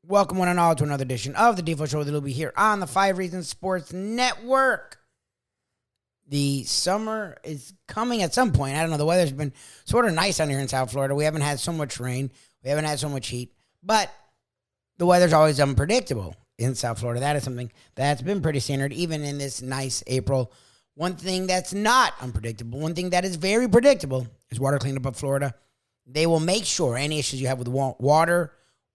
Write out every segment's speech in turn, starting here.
Welcome one and all to another edition of the Defo Show with Lubie here on the 5 Reasons Sports Network. The summer is coming at some point. I don't know. The weather's been sort of nice down here in South Florida. We haven't had so much rain. We haven't had so much heat. But the weather's always unpredictable in South Florida. That is something that's been pretty standard, even in this nice April. One thing that's not unpredictable, one thing that is very predictable is water cleanup of Florida. They will make sure any issues you have with water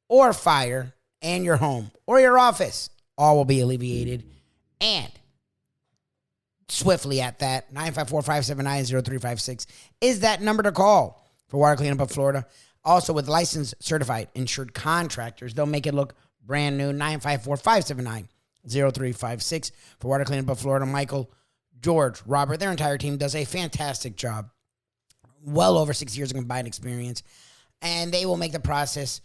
or fire and your home or your office, all will be alleviated. And swiftly at that, 954-579-0356 is that number to call for water cleanup of Florida. Also with certified, insured contractors, they'll make it look brand new. 954-579-0356 for water cleanup of Florida. Michael, George, Robert, their entire team does a fantastic job. Well over 6 years of combined experience. And they will make the process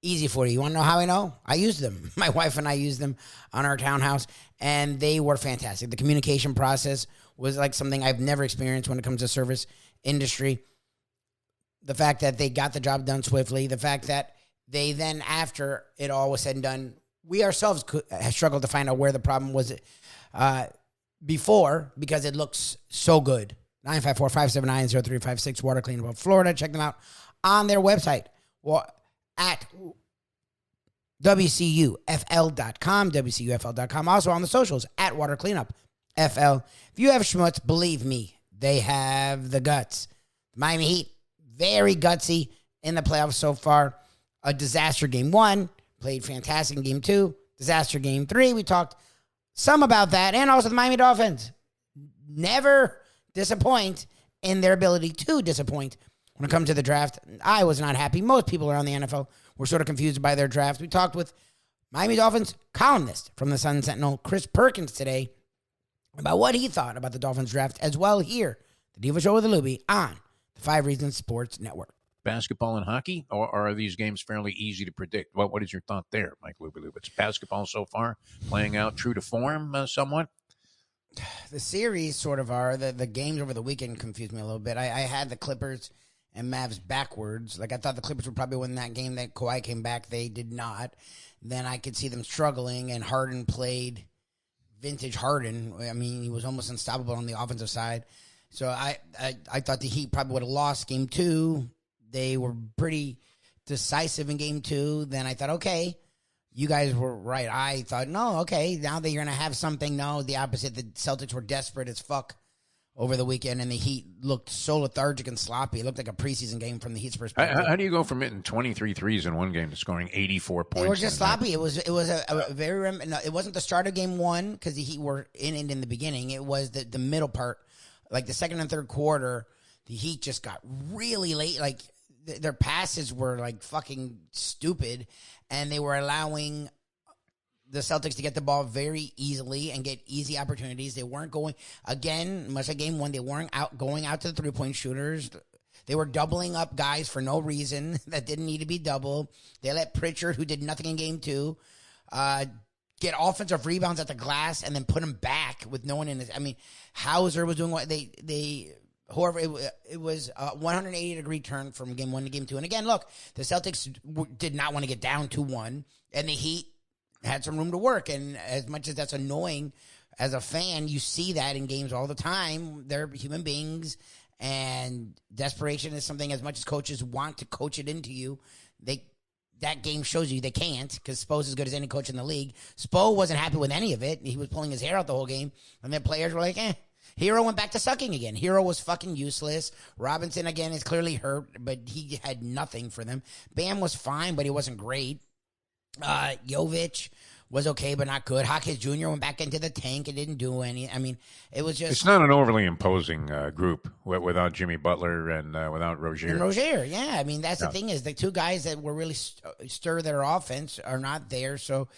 easy for you. You want to know how I know? I used them. My wife and I used them on our townhouse, and they were fantastic. The communication process was like something I've never experienced when it comes to service industry. The fact that they got the job done swiftly, the fact that they then, after it all was said and done, we ourselves struggled to find out where the problem was before because it looks so good. 954-579-0356, Water Cleanup of Florida. Check them out on their website. Well, at WCUFL.com, WCUFL.com. Also on the socials, at Water Cleanup FL. If you have schmutz, believe me, they have the guts. Miami Heat, very gutsy in the playoffs so far. A disaster game 1, played fantastic in game 2. Disaster game 3, we talked some about that. And also the Miami Dolphins. Never disappoint in their ability to disappoint. When it comes to the draft, I was not happy. Most people around the NFL were sort of confused by their draft. We talked with Miami Dolphins columnist from the Sun-Sentinel, Chris Perkins, today about what he thought about the Dolphins draft as well here, the Defo Show with Lubie on the 5 Reasons Sports Network. Basketball and hockey, or are these games fairly easy to predict? What is your thought there, Mike Lubie? It's basketball so far playing out true to form somewhat? The series sort of are. The games over the weekend confused me a little bit. I had the Clippers and Mavs backwards. Like, I thought the Clippers would probably win that game that Kawhi came back. They did not. Then I could see them struggling, and Harden played vintage Harden. I mean, he was almost unstoppable on the offensive side. So I thought the Heat probably would have lost game 2. They were pretty decisive in game 2. Then I thought, okay, you guys were right. I thought, no, okay, now that you're going to have something. No, the opposite. The Celtics were desperate as fuck over the weekend, and the Heat looked so lethargic and sloppy. It looked like a preseason game from the Heat's perspective. How do you go from hitting 23 threes in one game to scoring 84 points? They were just sloppy. It was a very no, it wasn't the start of game 1 because the Heat were in it in the beginning. It was the middle part, like the second and third quarter. The Heat just got really late. Like their passes were like fucking stupid, and they were allowing the Celtics to get the ball very easily and get easy opportunities. They weren't going, again, much like game 1, they weren't going out to the three-point shooters. They were doubling up guys for no reason that didn't need to be doubled. They let Pritchard, who did nothing in game 2, get offensive rebounds at the glass and then put them back with no one in it. I mean, Hauser was doing what whoever, it was a 180-degree turn from game 1 to game 2. And again, look, the Celtics did not want to get down 2-1, and the Heat had some room to work. And as much as that's annoying as a fan, you see that in games all the time. They're human beings, and desperation is something, as much as coaches want to coach it into you, that game shows you they can't, because Spo's as good as any coach in the league. Spo wasn't happy with any of it. He was pulling his hair out the whole game, and then players were like, Hero went back to sucking again. Hero was fucking useless. Robinson, again, is clearly hurt, but he had nothing for them. Bam was fine, but he wasn't great. Jovic was okay, but not good. Hawkins Jr. went back into the tank and didn't do any. I mean, it was just... It's not an overly imposing group without Jimmy Butler and without Rozier. And Rozier, yeah. I mean, that's the thing is the two guys that were really stir their offense are not there, so...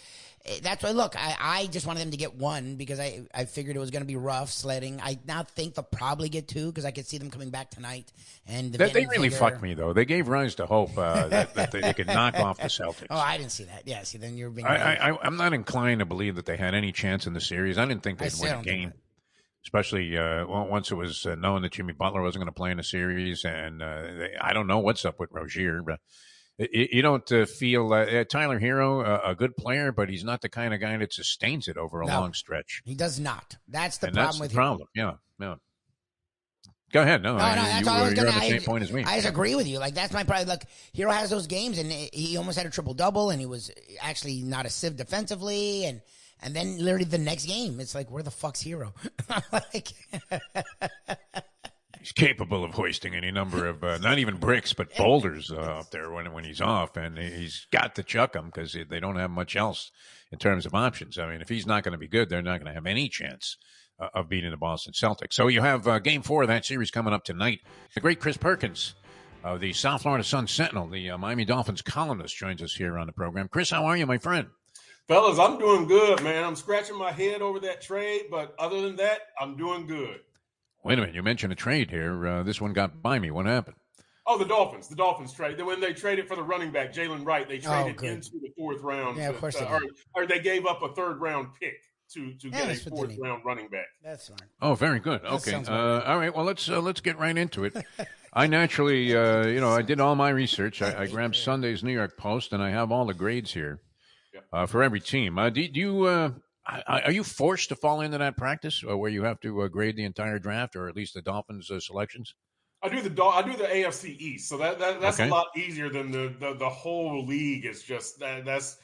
That's why, look, I just wanted them to get 1 because I figured it was going to be rough sledding. I now think they'll probably get 2 because I could see them coming back tonight. And they really fucked me, though. They gave rise to hope that they could knock off the Celtics. Oh, I didn't see that. Yeah, see, then you're being... I'm not inclined to believe that they had any chance in the series. I didn't think they'd win a game, especially once it was known that Jimmy Butler wasn't going to play in the series. And I don't know what's up with Rozier, but You don't feel Tyler Hero a good player, but he's not the kind of guy that sustains it over a No, long stretch. he does not. That's the And problem that's the with problem. Yeah. Go ahead. No, that's all I was you're gonna. on the same point as me. I just agree with you. Like that's my problem. Like Hero has those games, and he almost had a triple double, and he was actually not a sieve defensively, and then literally the next game, it's like, where the fuck's Hero? Like, He's capable of hoisting any number of not even bricks, but boulders up there when he's off, and he's got to chuck them because they don't have much else in terms of options. I mean, if he's not going to be good, they're not going to have any chance of beating the Boston Celtics. So you have Game 4 of that series coming up tonight. The great Chris Perkins of the South Florida Sun-Sentinel, the Miami Dolphins columnist, joins us here on the program. Chris, how are you, my friend? Fellas, I'm doing good, man. I'm scratching my head over that trade, but other than that, I'm doing good. Wait a minute. You mentioned a trade here. This one got by me. What happened? Oh, the Dolphins trade. When they traded for the running back, Jalen Wright, they traded into the fourth round. Yeah, of course they did. Or they gave up a third-round pick to get a fourth-round running back. That's smart. Oh, very good. Okay. All right. Well, let's get right into it. I naturally, I did all my research. I grabbed Sunday's New York Post, and I have all the grades here for every team. Are you forced to fall into that practice where you have to grade the entire draft, or at least the Dolphins' selections? I do the AFC East, so that's okay. A lot easier than the whole league. Is just that's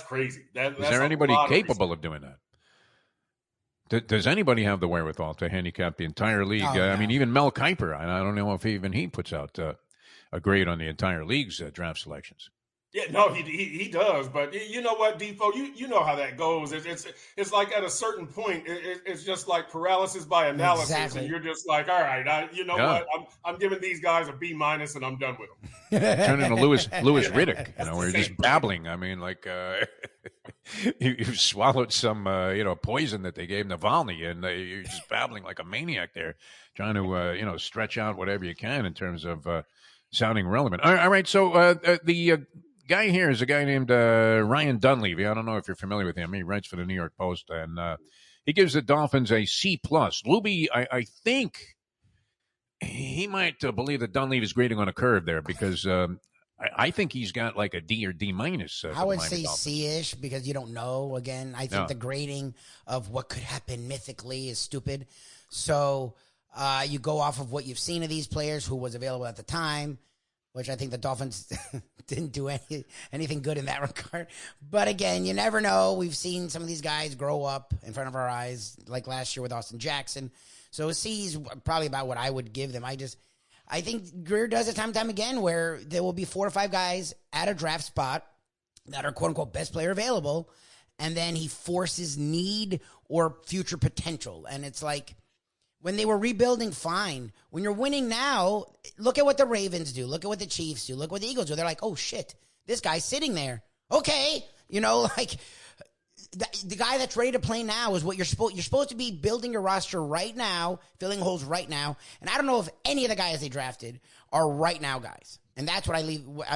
crazy. Is there anybody capable of doing that? Does anybody have the wherewithal to handicap the entire league? I mean, even Mel Kiper. I don't know if even he puts out a grade on the entire league's draft selections. Yeah, no, he does, but you know what, Defo, you know how that goes. It's like at a certain point, it's just like paralysis by analysis, and you're just like, all right, what, I'm giving these guys a B-, and I'm done with them. Turn into Louis Riddick, where you're just babbling. I mean, like you swallowed some poison that they gave Navalny, and you're just babbling like a maniac there, trying to stretch out whatever you can in terms of sounding relevant. All right, so the guy here is a guy named Ryan Dunleavy. I don't know if you're familiar with him. He writes for the New York Post, and he gives the Dolphins a C+. Lubie, I think he might believe that Dunleavy's grading on a curve there because I think he's got like a D or D-. I would say C-ish because you don't know. Again, I think the grading of what could happen mythically is stupid. So you go off of what you've seen of these players, who was available at the time, which I think the Dolphins didn't do anything good in that regard. But again, you never know. We've seen some of these guys grow up in front of our eyes, like last year with Austin Jackson. So C is probably about what I would give them. I think Grier does it time and time again where there will be 4 or 5 guys at a draft spot that are quote-unquote best player available, and then he forces need or future potential. And it's like, when they were rebuilding, fine. When you're winning now, look at what the Ravens do. Look at what the Chiefs do. Look what the Eagles do. They're like, oh, shit, this guy's sitting there. Okay. Like the guy that's ready to play now is what you're supposed to be building your roster right now, filling holes right now. And I don't know if any of the guys they drafted are right now guys. And that's what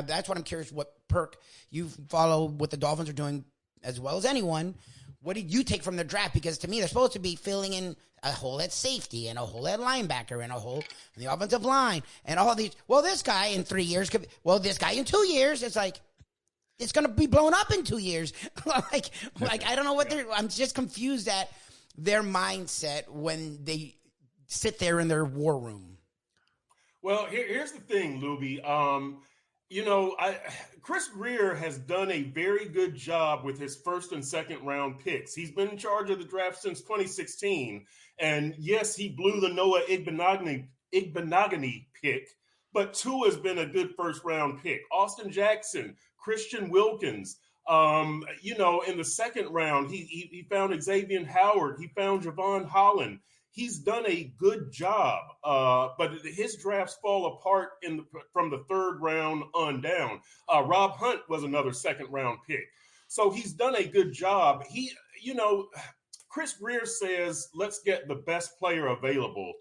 that's what I'm curious what Perk, you follow what the Dolphins are doing as well as anyone. What did you take from the draft? Because to me, they're supposed to be filling in a hole at safety and a hole at linebacker and a hole in the offensive line and all these. Well, this guy in 3 years could. This guy in 2 years. It's like it's going to be blown up in 2 years. like I don't know what they're. I'm just confused at their mindset when they sit there in their war room. Well, here's the thing, Lubie. Chris Grier has done a very good job with his first and second round picks. He's been in charge of the draft since 2016. And yes, he blew the Noah Igbenogany pick, but Tua has been a good first round pick. Austin Jackson, Christian Wilkins. In the second round, he found Xavier Howard. He found Javon Holland. He's done a good job, but his drafts fall apart from the third round on down. Rob Hunt was another second-round pick. So he's done a good job. Chris Grier says, let's get the best player available.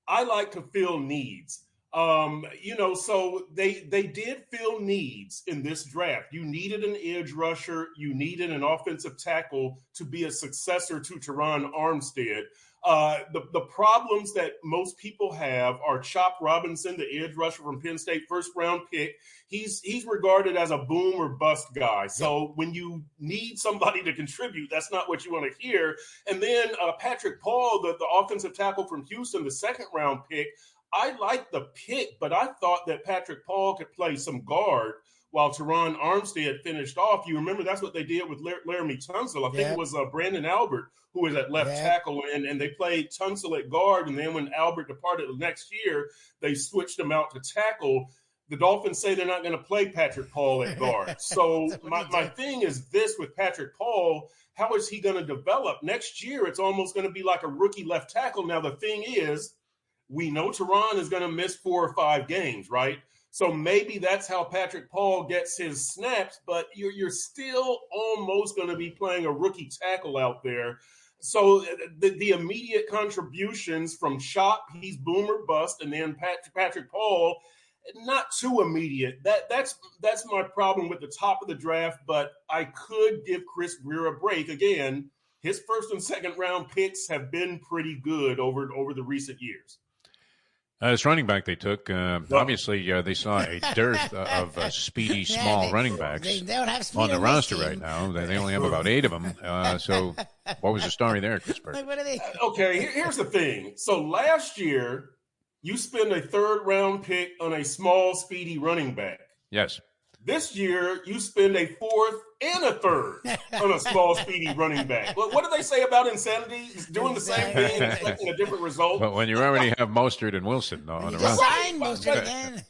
I like to fill needs. So they did fill needs in this draft. You needed an edge rusher. You needed an offensive tackle to be a successor to Teron Armstead. The problems that most people have are Chop Robinson, the edge rusher from Penn State, first-round pick. He's regarded as a boom or bust guy. So when you need somebody to contribute, that's not what you want to hear. And then Patrick Paul, the offensive tackle from Houston, the second-round pick, I like the pick, but I thought that Patrick Paul could play some guard while Teron Armstead finished off. You remember that's what they did with Laramie Tunsil. I think it was Brandon Albert who was at left tackle, and they played Tunsil at guard. And then when Albert departed the next year, they switched him out to tackle. The Dolphins say they're not going to play Patrick Paul at guard. So my thing is this with Patrick Paul, how is he going to develop? Next year, it's almost going to be like a rookie left tackle. Now, the thing is, we know Teron is going to miss 4 or 5 games, right? So maybe that's how Patrick Paul gets his snaps, but you're still almost going to be playing a rookie tackle out there. So the immediate contributions from Chop, he's boom or bust, and then Patrick Paul, not too immediate. That's my problem with the top of the draft, but I could give Chris Grier a break. Again, his first and second round picks have been pretty good over the recent years. This running back they took, obviously they saw a dearth of speedy, small running backs they don't have speed on the roster team right now. They only have about 8 of them. So what was the story there, Chris Perkins? What are they? Okay, here's the thing. So last year, you spent a 3rd-round pick on a small, speedy running back. Yes. This year, you spend a 4th and a 3rd on a small, speedy running back. What do they say about insanity? It's doing the same thing and expecting a different result. But when you already have Mostert and Wilson on the roster. Mostert again.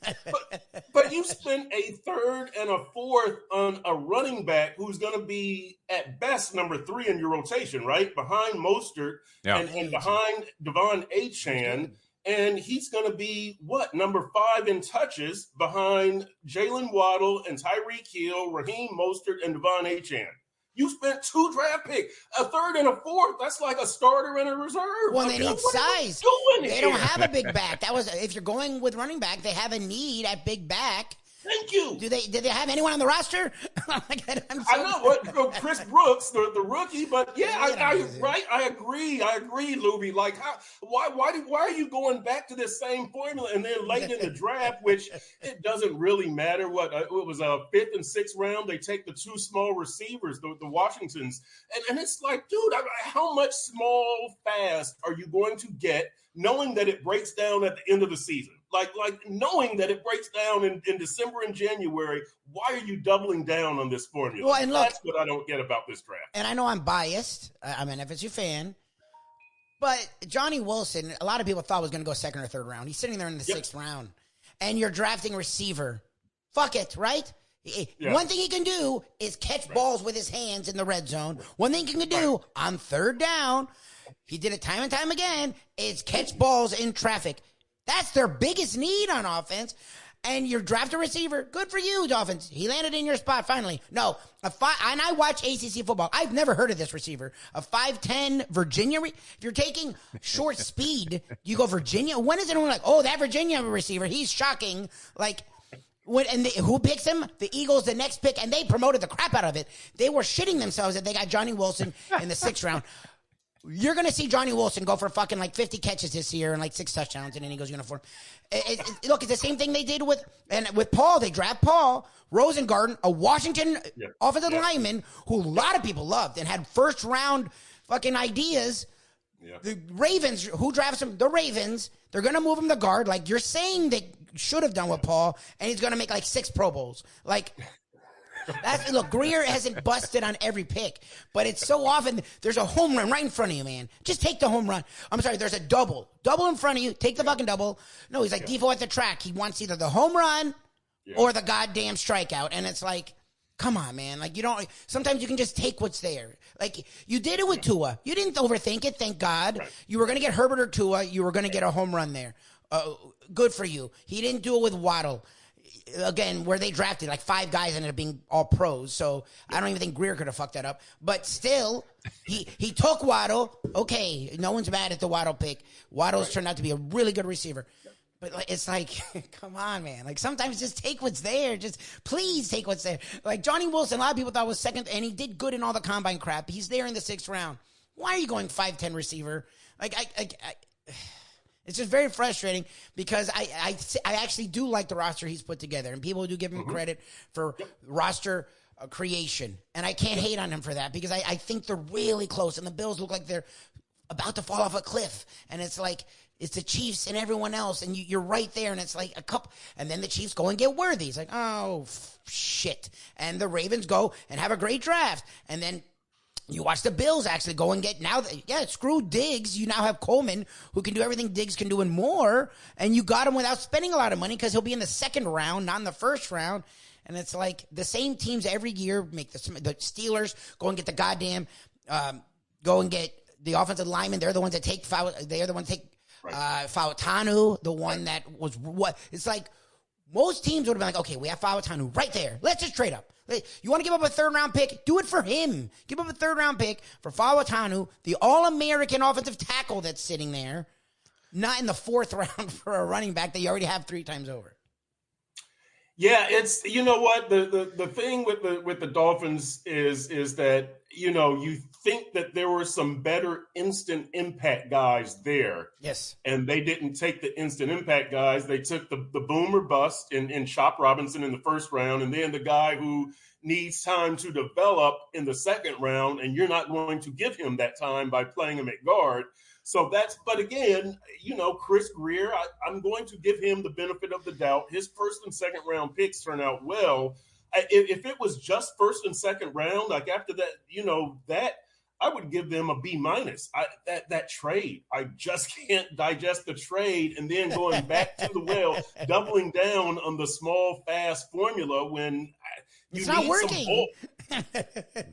But you spent a 3rd and a 4th on a running back who's going to be, at best, number 3 in your rotation, right? Behind Mostert and behind Devon Achane. And he's going to be, number 5 in touches behind Jalen Waddle and Tyreek Hill, Raheem Mostert, and Devon Achane. You spent 2 draft picks, a 3rd and a 4th. That's like a starter and a reserve. Well, they need size. They don't have a big back. If you're going with running back, they have a need at big back. Thank you. Did they have anyone on the roster? I know what Chris Brooks, the rookie, but I agree, Lubie. Like, why are you going back to this same formula and then late in the draft, which it doesn't really matter what it was a 5th and 6th round. They take the 2 small receivers, the Washingtons, and it's like, dude, how much small fast are you going to get, knowing that it breaks down at the end of the season? Like knowing that it breaks down in December and January, why are you doubling down on this formula? Well, and look, that's what I don't get about this draft. And I know I'm biased. I'm an FSU fan. But Johnny Wilson, a lot of people thought was going to go 2nd or 3rd round. He's sitting there in the 6th round. And you're drafting receiver. Fuck it, right? Yeah. One thing he can do is catch balls with his hands in the red zone. One thing he can do on 3rd down, he did it time and time again, is catch balls in traffic. That's their biggest need on offense. And you draft a receiver. Good for you, Dolphins. He landed in your spot finally. No, and I watch ACC football. I've never heard of this receiver. A 5'10 Virginia. If you're taking short speed, you go Virginia. When is anyone like, oh, that Virginia receiver, he's shocking. Like, who picks him? The Eagles, the next pick, and they promoted the crap out of it. They were shitting themselves that they got Johnny Wilson in the 6th round. You're going to see Johnny Wilson go for fucking 50 catches this year and 6 touchdowns in an Eagles uniform. Look, it's the same thing they did with Paul. They draft Paul Rosengarten, a Washington offensive lineman who a lot of people loved and had 1st round fucking ideas. Yeah. The Ravens, who drafts him? The Ravens. They're going to move him to guard. Like you're saying they should have done with Paul, and he's going to make 6 Pro Bowls. Look, Grier hasn't busted on every pick, but it's so often there's a home run right in front of you, man. Just take the home run. I'm sorry, there's a double in front of you. Take the fucking double. No, he's like Defo at the track. He wants either the home run or the goddamn strikeout, and it's like, come on, man. You don't. Sometimes you can just take what's there. You did it with Tua. You didn't overthink it. Thank God. Right. You were going to get Herbert or Tua. You were going to get a home run there. Good for you. He didn't do it with Waddle. Again, where they drafted 5 guys ended up being all pros. So I don't even think Grier could have fucked that up. But still, he took Waddle. Okay, no one's mad at the Waddle pick. Waddle's turned out to be a really good receiver. But it's like, come on, man. Like, sometimes just take what's there. Just please take what's there. Like, Johnny Wilson, a lot of people thought was second, and he did good in all the combine crap. He's there in the 6th round. Why are you going 5'10" receiver? Like, it's just very frustrating because I actually do like the roster he's put together, and people do give him credit for roster creation. And I can't hate on him for that because I think they're really close, and the Bills look like they're about to fall off a cliff. And it's like, it's the Chiefs and everyone else, and you're right there, and it's like a couple, and then the Chiefs go and get Worthy. It's like, oh, shit. And the Ravens go and have a great draft, and then you watch the Bills actually go and get, screw Diggs. You now have Coleman, who can do everything Diggs can do and more, and you got him without spending a lot of money because he'll be in the 2nd round, not in the 1st round. And it's like the same teams every year make the Steelers go and get the goddamn, go and get the offensive linemen. They're the ones that take foul. They're the ones that take Fautanu, the one that was what it's like. Most teams would have been like, okay, we have Fautanu right there. Let's just trade up. You want to give up a 3rd round pick? Do it for him. Give up a 3rd round pick for Fautanu, the All-American offensive tackle that's sitting there, not in the 4th round for a running back that you already have 3 times over. Yeah, it's, you know what, the thing with the Dolphins is that, you know, you think that there were some better instant impact guys there. Yes. And they didn't take the instant impact guys. They took the boom or bust in Chop Robinson in the 1st round, and then the guy who needs time to develop in the 2nd round, and you're not going to give him that time by playing him at guard. So but again, you know, Chris Grier, I'm going to give him the benefit of the doubt. His 1st and 2nd round picks turn out well. If it was just 1st and 2nd round, like after that, you know, that I would give them a B-. That trade, I just can't digest the trade, and then going back to the well, doubling down on the small, fast formula when it's not working.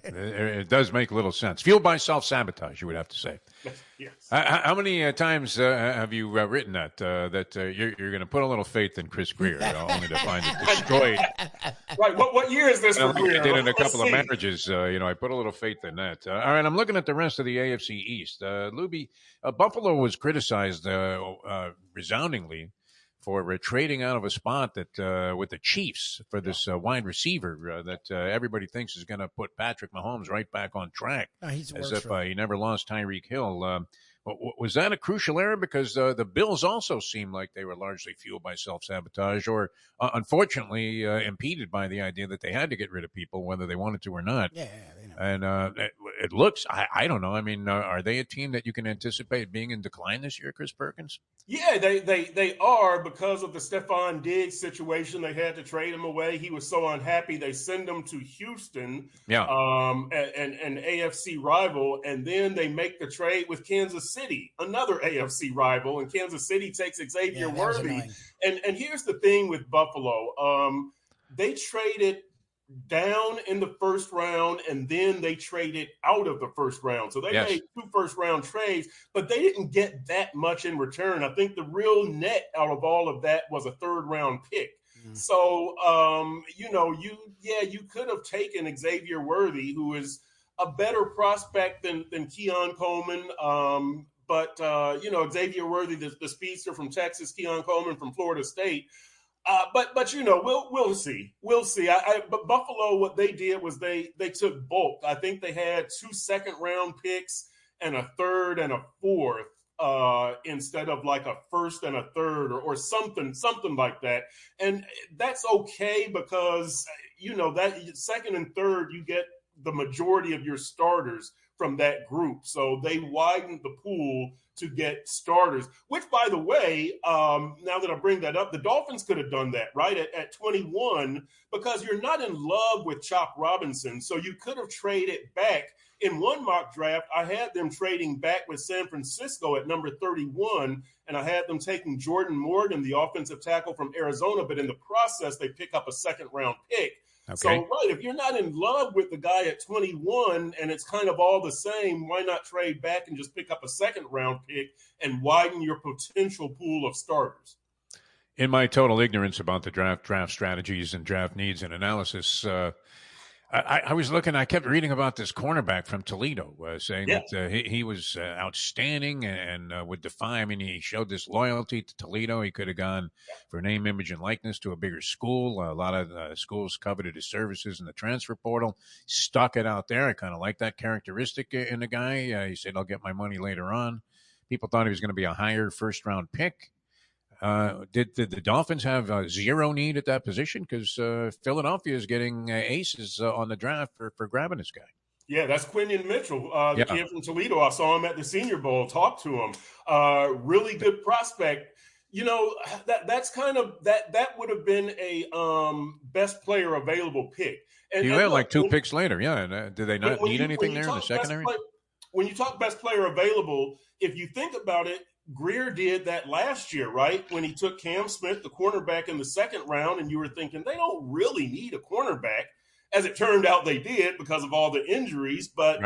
It does make little sense. Fueled by self-sabotage, you would have to say. Yes. How many times have you written that you're going to put a little faith in Chris Grier, only to find it destroyed? Right. What year is this for Grier? I did in a couple of marriages. I put a little faith in that. All right, I'm looking at the rest of the AFC East. Lubie, Buffalo was criticized resoundingly for trading out of a spot that with the Chiefs for this wide receiver that everybody thinks is going to put Patrick Mahomes right back on track, as if he never lost Tyreek Hill. Was that a crucial error? Because the Bills also seemed like they were largely fueled by self-sabotage or, unfortunately, impeded by the idea that they had to get rid of people, whether they wanted to or not. Yeah, they know. And it looks, I don't know. I mean, are they a team that you can anticipate being in decline this year, Chris Perkins? Yeah, they are, because of the Stephon Diggs situation. They had to trade him away. He was so unhappy. They send him to Houston, an AFC rival, and then they make the trade with Kansas City, another AFC rival, and Kansas City takes Xavier Worthy. And here's the thing with Buffalo. They traded down in the 1st round, and then they traded out of the 1st round. So they made 2 first-round trades, but they didn't get that much in return. I think the real net out of all of that was a 3rd-round pick. Mm-hmm. So, you could have taken Xavier Worthy, who is a better prospect than Keon Coleman. But Xavier Worthy, the speedster from Texas, Keon Coleman from Florida State. But we'll see. We'll see. But Buffalo, what they did was they took bulk. I think they had 2 second-round picks and a 3rd and a 4th instead of like a 1st and a 3rd or something like that. And that's okay because, that 2nd and 3rd, you get the majority of your starters from that group. So they widened the pool to get starters, which, by the way, now that I bring that up, the Dolphins could have done that, right, at 21, because you're not in love with Chop Robinson. So you could have traded back. In one mock draft, I had them trading back with San Francisco at number 31, and I had them taking Jordan Morgan, the offensive tackle from Arizona, but in the process, they pick up a 2nd-round pick. Okay. So, right, if you're not in love with the guy at 21 and it's kind of all the same, why not trade back and just pick up a 2nd-round pick and widen your potential pool of starters? In my total ignorance about the draft strategies and draft needs and analysis, I was looking. I kept reading about this cornerback from Toledo, saying Yeah. that he was outstanding and would defy. I mean, he showed this loyalty to Toledo. He could have gone for name, image, and likeness to a bigger school. A lot of schools coveted his services in the transfer portal. Stuck it out there. I kind of like that characteristic in the guy. He said, "I'll get my money later on." People thought he was going to be a higher first-round pick. Did the Dolphins have zero need at that position? Because Philadelphia is getting aces on the draft for grabbing this guy. Yeah, that's Quinion Mitchell, the kid from Toledo. I saw him at the Senior Bowl, talked to him. Really good prospect. You know, that's kind of that would have been a best player available pick. And He went like 2 picks later. Yeah, and did they not need anything there in the secondary? When you talk best player available, if you think about it, Grier did that last year, right? When he took Cam Smith, the cornerback, in the second round, and you were thinking they don't really need a cornerback. As it turned out, they did because of all the injuries, but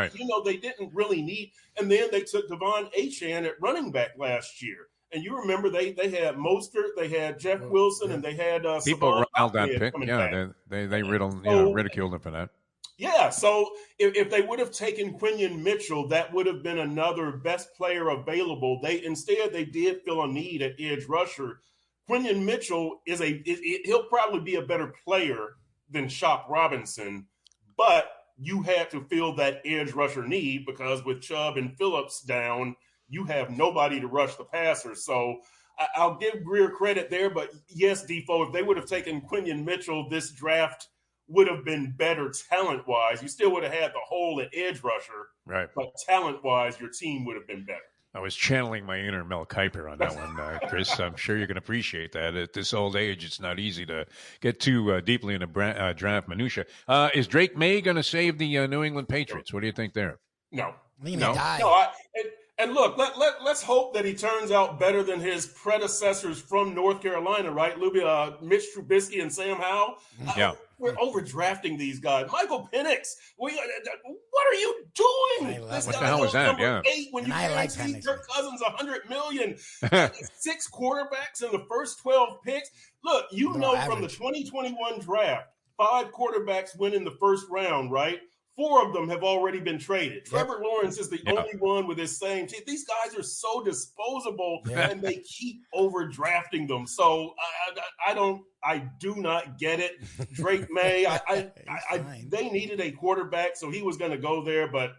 they didn't really need. And then they took Devon Achane at running back last year, and you remember they had Mostert, they had Jeff Wilson, and they had people riled that pick. Yeah, they ridiculed him for that. Yeah, so if they would have taken Quinion Mitchell, that would have been another best player available. Instead they did feel a need at edge rusher. Quinion Mitchell he'll probably be a better player than Shop Robinson, but you had to fill that edge rusher need because with Chubb and Phillips down, you have nobody to rush the passer. So I'll give Grier credit there, but yes, Defo, if they would have taken Quinion Mitchell, this draft would have been better talent-wise. You still would have had the hole at edge rusher, right? But talent-wise, your team would have been better. I was channeling my inner Mel Kiper on that one, Chris. I'm sure you can appreciate that. At this old age, it's not easy to get too deeply into draft minutia. Is Drake May going to save the New England Patriots? What do you think there? No. No. And look, let's hope that he turns out better than his predecessors from North Carolina, right? Lubie, Mitch Trubisky and Sam Howell. Yeah. We're overdrafting these guys. Michael Penix, what are you doing? What the hell was that? Yeah. 8 when you guaranteed Kirk Cousins $100 million. 6 quarterbacks in the first 12 picks. Look, from the 2021 draft, 5 quarterbacks went in the first round, right? 4 of them have already been traded. Trevor Lawrence is the only one with his same team. These guys are so disposable, and they keep overdrafting them. So I do not get it. Drake May, they needed a quarterback, so he was going to go there. But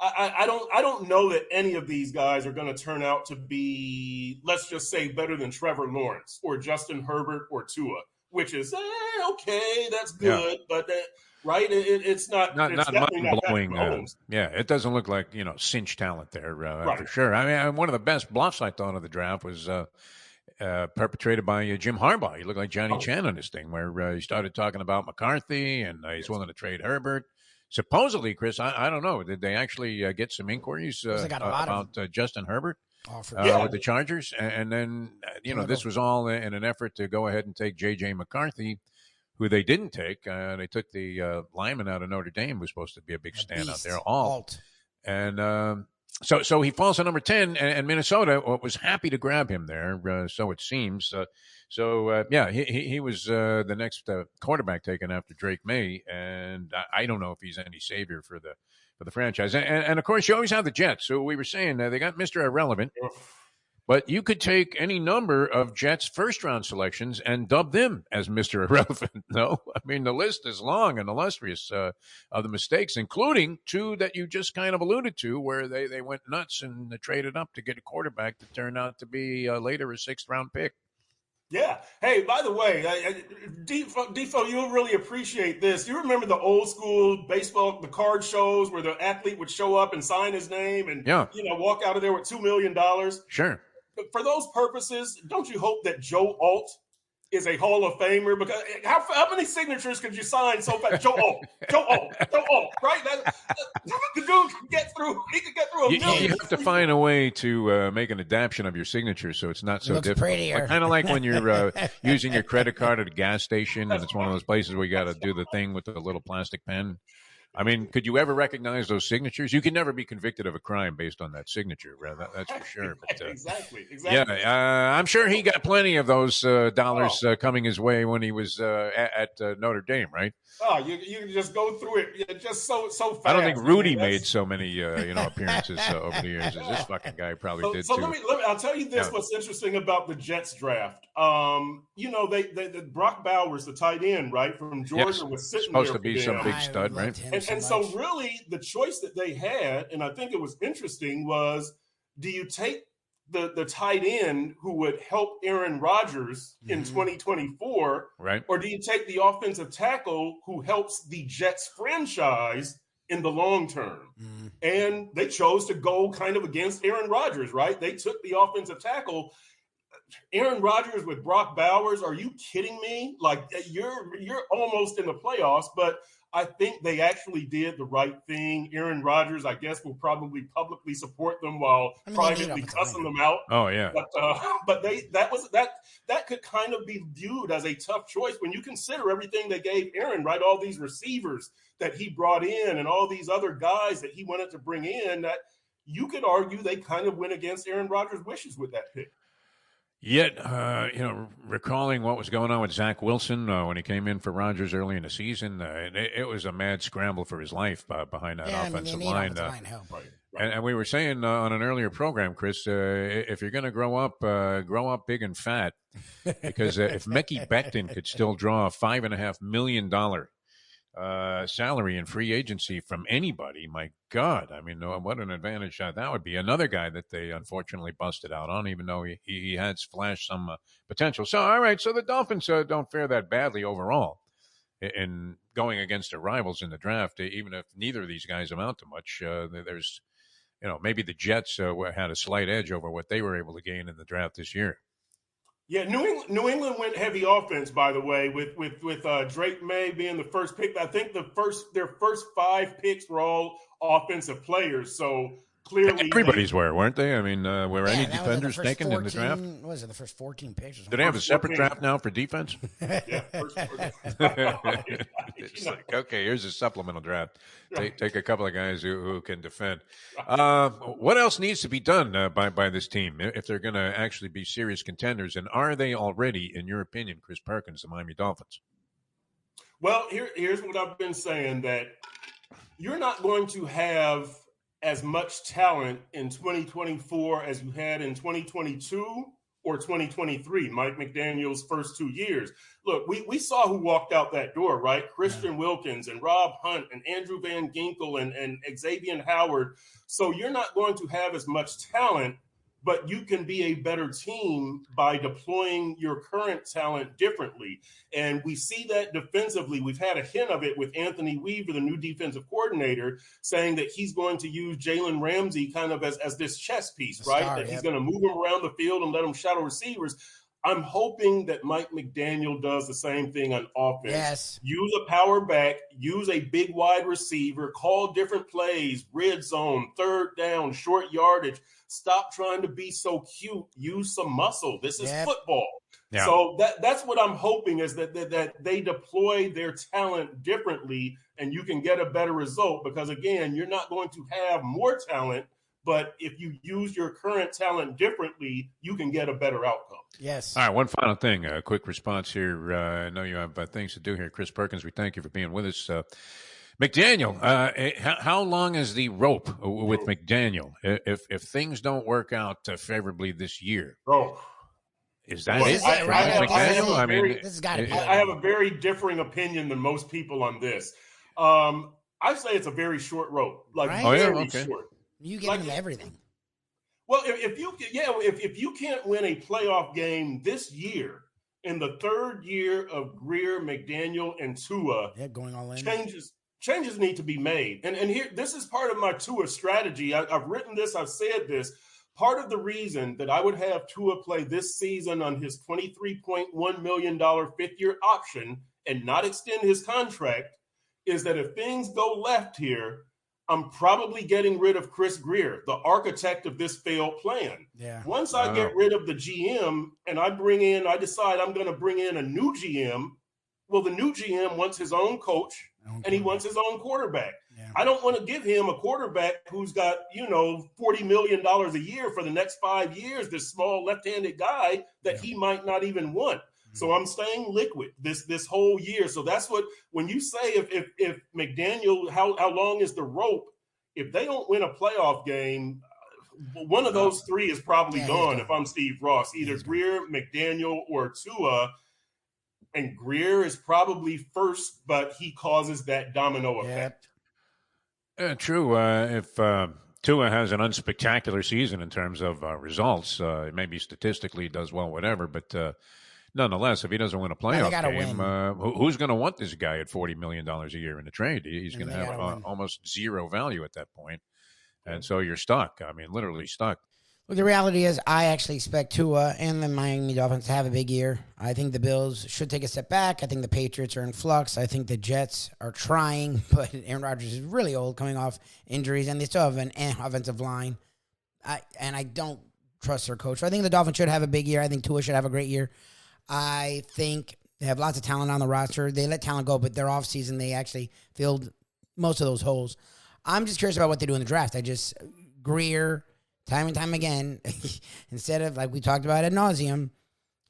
I don't know that any of these guys are going to turn out to be, let's just say, better than Trevor Lawrence or Justin Herbert or Tua, which is okay, that's good, but. Right, it's not mind-blowing. It doesn't look like cinch talent there for sure. I mean, one of the best bluffs I thought of the draft was perpetrated by Jim Harbaugh. He looked like Johnny Chan on this thing, where he started talking about McCarthy and he's willing to trade Herbert. Supposedly, Chris, I don't know. Did they actually get some inquiries about Justin Herbert with the Chargers? And then this was all in an effort to go ahead and take J.J. McCarthy, who they didn't take. They took the lineman out of Notre Dame, who was supposed to be a big standout there, Alt. And so he falls to number 10, and Minnesota was happy to grab him there, so it seems. He was the next quarterback taken after Drake May, and I don't know if he's any savior for the franchise. And of course, you always have the Jets. So we were saying they got Mr. Irrelevant. But you could take any number of Jets first-round selections and dub them as Mr. Irrelevant. No, I mean, the list is long and illustrious of the mistakes, including 2 that you just kind of alluded to, where they went nuts and traded up to get a quarterback that turned out to be later a 6th-round pick. Yeah. Hey, by the way, Defo, you'll really appreciate this. You remember the old school baseball, the card shows where the athlete would show up and sign his name and walk out of there with $2 million? Sure. For those purposes, don't you hope that Joe Alt is a Hall of Famer? Because how many signatures could you sign so fast? Joe Alt, right? The dude can get through. He could get through a million. You have to find a way to make an adaptation of your signature so it's not so difficult. Prettier. Kind of like when you're using your credit card at a gas station, and it's one of those places where you got to do the thing with the little plastic pen. I mean, could you ever recognize those signatures? You can never be convicted of a crime based on that signature, that's for sure. But, Exactly. Yeah, I'm sure he got plenty of those dollars coming his way when he was at Notre Dame, right? Oh, you can just go through it just so fast. I don't think Rudy made so many appearances over the years as this fucking guy probably did. So too. let me. I'll tell you this. Yeah. What's interesting about the Jets draft? They Brock Bowers, the tight end, right from Georgia, was sitting supposed there to be some big stud, right? So really, the choice that they had, and I think it was interesting, was do you take the tight end who would help Aaron Rodgers in 2024, right? Or do you take the offensive tackle who helps the Jets franchise in the long term? And they chose to go kind of against Aaron Rodgers, right? They took the offensive tackle. Aaron Rodgers with Brock Bowers, are you kidding me? Like, you're almost in the playoffs, but I think they actually did the right thing. Aaron Rodgers, I guess, will probably publicly support them while privately cussing them out. Oh yeah, but that could kind of be viewed as a tough choice when you consider everything they gave Aaron, right? All these receivers that he brought in and all these other guys that he wanted to bring in. That you could argue they kind of went against Aaron Rodgers' wishes with that pick. Yet, recalling what was going on with Zach Wilson when he came in for Rodgers early in the season, it was a mad scramble for his life behind that offensive line. And we were saying on an earlier program, Chris, if you're going to grow up big and fat, because if Mickey Becton could still draw a $5.5 million salary in free agency from anybody, my God, I mean, what an advantage that would be. Another guy that they unfortunately busted out on, even though he had flashed some potential. So, all right, so the Dolphins don't fare that badly overall in going against their rivals in the draft, even if neither of these guys amount to much. There's, maybe the Jets had a slight edge over what they were able to gain in the draft this year. Yeah, New England went heavy offense, by the way, with Drake May being the first pick. I think their first 5 picks were all offensive players. So clearly, everybody's weren't they? I mean, were any defenders taken in the draft? What was it, the first 14 picks? Do they have a separate draft now for defense? Yeah, first 14. It's like, okay, here's a supplemental draft. Take a couple of guys who can defend. What else needs to be done by this team if they're going to actually be serious contenders? And are they already, in your opinion, Chris Perkins, the Miami Dolphins? Well, here's what I've been saying, that you're not going to have as much talent in 2024 as you had in 2022 or 2023, Mike McDaniel's first 2 years. Look, we saw who walked out that door, right? Christian Wilkins and Rob Hunt and Andrew Van Ginkel and Xavier Howard. So you're not going to have as much talent, but you can be a better team by deploying your current talent differently. And we see that defensively. We've had a hint of it with Anthony Weaver, the new defensive coordinator, saying that he's going to use Jalen Ramsey kind of as this chess piece, right? That he's going to move him around the field and let him shadow receivers. I'm hoping that Mike McDaniel does the same thing on offense. Yes. Use a power back, use a big wide receiver, call different plays, red zone, third down, short yardage. Stop trying to be so cute. Use some muscle. This is football. Yeah. So that's what I'm hoping, is that they deploy their talent differently and you can get a better result, because, again, you're not going to have more talent, but if you use your current talent differently, you can get a better outcome. Yes. All right, one final thing, a quick response here. I know you have things to do here. Chris Perkins, we thank you for being with us. McDaniel, how long is the rope with McDaniel if things don't work out favorably this year? Oh. Is that it? I have a very differing opinion than most people on this. I say it's a very short rope, short. You give him everything. Well, if you can't win a playoff game this year, in the third year of Grier, McDaniel, and Tua, going all in, changes need to be made. And here, this is part of my Tua strategy. I've written this. I've said this. Part of the reason that I would have Tua play this season on his $23.1 million fifth-year option and not extend his contract is that if things go left here, I'm probably getting rid of Chris Grier, the architect of this failed plan. Yeah. Once I get rid of the GM and I decide I'm going to bring in a new GM, well, the new GM wants his own coach, and he wants his own quarterback. Yeah. I don't want to give him a quarterback who's got, $40 million a year for the next 5 years, this small left-handed guy that he might not even want. So I'm staying liquid this whole year. So that's what, when you say if McDaniel, how long is the rope? If they don't win a playoff game, one of those three is probably gone if I'm Steve Ross, either Grier, McDaniel, or Tua. And Grier is probably first, but he causes that domino effect. True. If Tua has an unspectacular season in terms of results, maybe statistically he does well, whatever, but nonetheless, if he doesn't win a playoff game, who's going to want this guy at $40 million a year in the trade? He's going to have almost zero value at that point. And so you're stuck. I mean, literally stuck. Well, the reality is I actually expect Tua and the Miami Dolphins to have a big year. I think the Bills should take a step back. I think the Patriots are in flux. I think the Jets are trying, but Aaron Rodgers is really old, coming off injuries, and they still have an offensive line. I don't trust their coach. So I think the Dolphins should have a big year. I think Tua should have a great year. I think they have lots of talent on the roster. They let talent go, but their offseason, they actually filled most of those holes. I'm just curious about what they do in the draft. Grier, time and time again, instead of, like we talked about ad nauseum,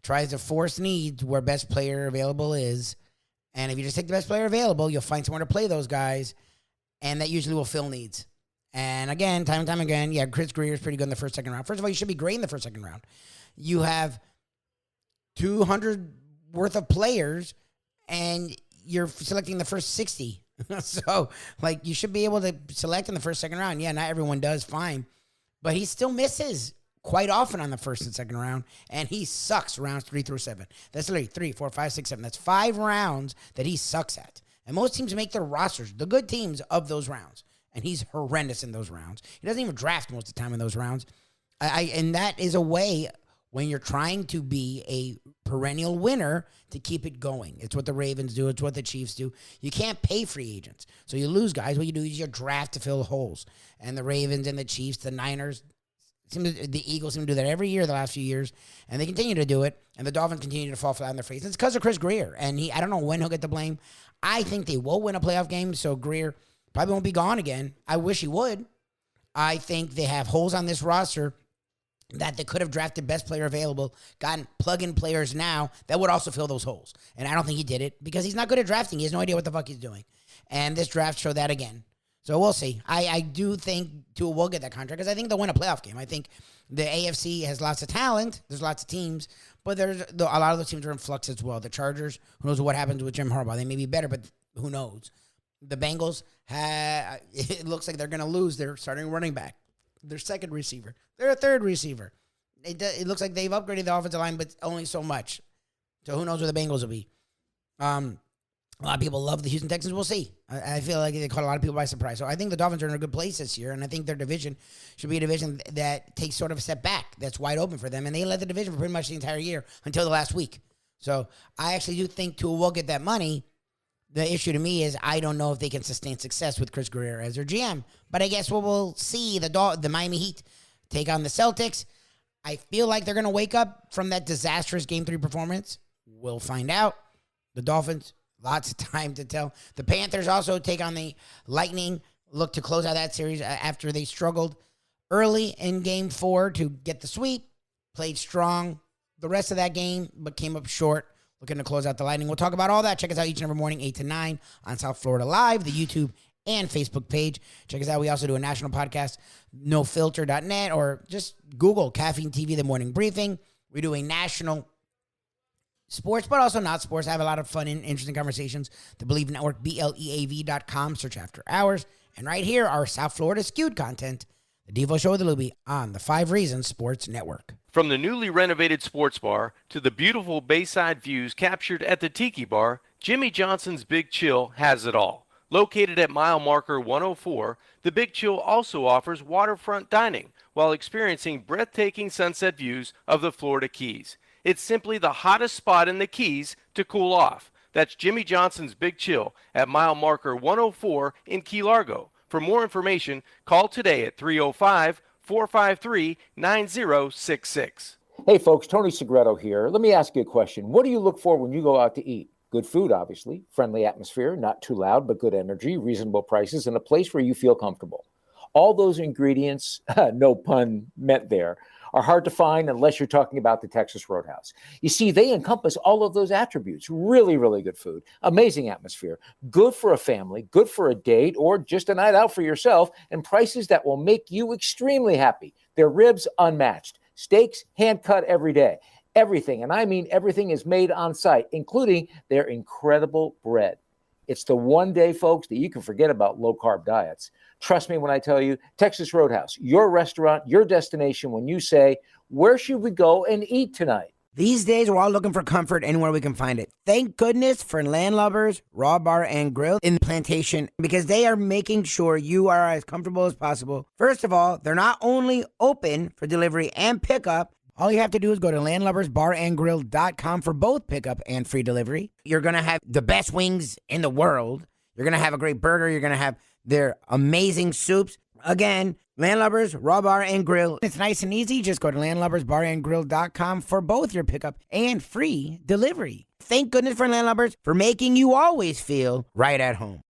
tries to force needs where best player available is. And if you just take the best player available, you'll find somewhere to play those guys, and that usually will fill needs. And again, time and time again, Chris Grier is pretty good in the first, second round. First of all, you should be great in the first, second round. You have 200 worth of players, and you're selecting the first 60. So, you should be able to select in the first, second round. Yeah, not everyone does, fine. But he still misses quite often on the first and second round, and he sucks rounds 3 through 7. That's literally 3, 4, 5, 6, 7. That's 5 rounds that he sucks at. And most teams make their rosters, the good teams, of those rounds. And he's horrendous in those rounds. He doesn't even draft most of the time in those rounds. And that is a way, when you're trying to be a perennial winner, to keep it going. It's what the Ravens do. It's what the Chiefs do. You can't pay free agents. So you lose guys. What you do is you draft to fill holes. And the Ravens and the Chiefs, the Niners, the Eagles seem to do that every year the last few years. And they continue to do it. And the Dolphins continue to fall flat on their face. It's because of Chris Grier. And I don't know when he'll get the blame. I think they will win a playoff game. So Grier probably won't be gone again. I wish he would. I think they have holes on this roster that they could have drafted best player available, gotten plug-in players now that would also fill those holes. And I don't think he did it because he's not good at drafting. He has no idea what the fuck he's doing. And this draft showed that again. So we'll see. I do think Tua will get that contract because I think they'll win a playoff game. I think the AFC has lots of talent. There's lots of teams, but there's a lot of those teams are in flux as well. The Chargers, who knows what happens with Jim Harbaugh? They may be better, but who knows? The Bengals, it looks like they're going to lose their starting running back, their second receiver, their third receiver. It looks like they've upgraded the offensive line, but only so much. So who knows where the Bengals will be? A lot of people love the Houston Texans. We'll see. I feel like they caught a lot of people by surprise. So I think the Dolphins are in a good place this year, and I think their division should be a division that takes sort of a step back, that's wide open for them. And they led the division for pretty much the entire year until the last week. So I actually do think Tua will get that money. The issue to me is I don't know if they can sustain success with Chris Grier as their GM. But I guess we'll see the Miami Heat take on the Celtics. I feel like they're going to wake up from that disastrous Game 3 performance. We'll find out. The Dolphins, lots of time to tell. The Panthers also take on the Lightning, look to close out that series after they struggled early in Game 4 to get the sweep, played strong the rest of that game, but came up short. Looking to close out the Lightning. We'll talk about all that. Check us out each and every morning, 8 to 9 on South Florida Live, the YouTube and Facebook page. Check us out. We also do a national podcast, nofilter.net, or just Google Caffeine TV, The Morning Briefing. We do a national sports, but also not sports. I have a lot of fun and interesting conversations. The Believe Network, BLEAV.com, search after hours. And right here, our South Florida skewed content, the Defo Show with Lubie on the 5 Reasons Sports Network. From the newly renovated sports bar to the beautiful bayside views captured at the Tiki Bar, Jimmy Johnson's Big Chill has it all. Located at mile marker 104, the Big Chill also offers waterfront dining while experiencing breathtaking sunset views of the Florida Keys. It's simply the hottest spot in the Keys to cool off. That's Jimmy Johnson's Big Chill at mile marker 104 in Key Largo. For more information, call today at 305-453-9066. Hey folks, Tony Segreto here. Let me ask you a question. What do you look for when you go out to eat? Good food, obviously, friendly atmosphere, not too loud, but good energy, reasonable prices, and a place where you feel comfortable. All those ingredients, no pun meant there, are hard to find unless you're talking about the Texas Roadhouse. You see, they encompass all of those attributes. Really, really good food, amazing atmosphere, good for a family, good for a date, or just a night out for yourself, and prices that will make you extremely happy. Their ribs, unmatched. Steaks, hand-cut every day. Everything, and I mean everything, is made on site, including their incredible bread. It's the one day, folks, that you can forget about low-carb diets. Trust me when I tell you, Texas Roadhouse, your restaurant, your destination when you say, where should we go and eat tonight? These days, we're all looking for comfort anywhere we can find it. Thank goodness for Landlubbers Raw Bar and Grill in Plantation, because they are making sure you are as comfortable as possible. First of all, they're not only open for delivery and pickup. All you have to do is go to landlubbersbarandgrill.com for both pickup and free delivery. You're going to have the best wings in the world. You're going to have a great burger. You're going to have their amazing soups. Again, Landlubbers, Raw Bar, and Grill. It's nice and easy. Just go to landlubbersbarandgrill.com for both your pickup and free delivery. Thank goodness for Landlubbers for making you always feel right at home.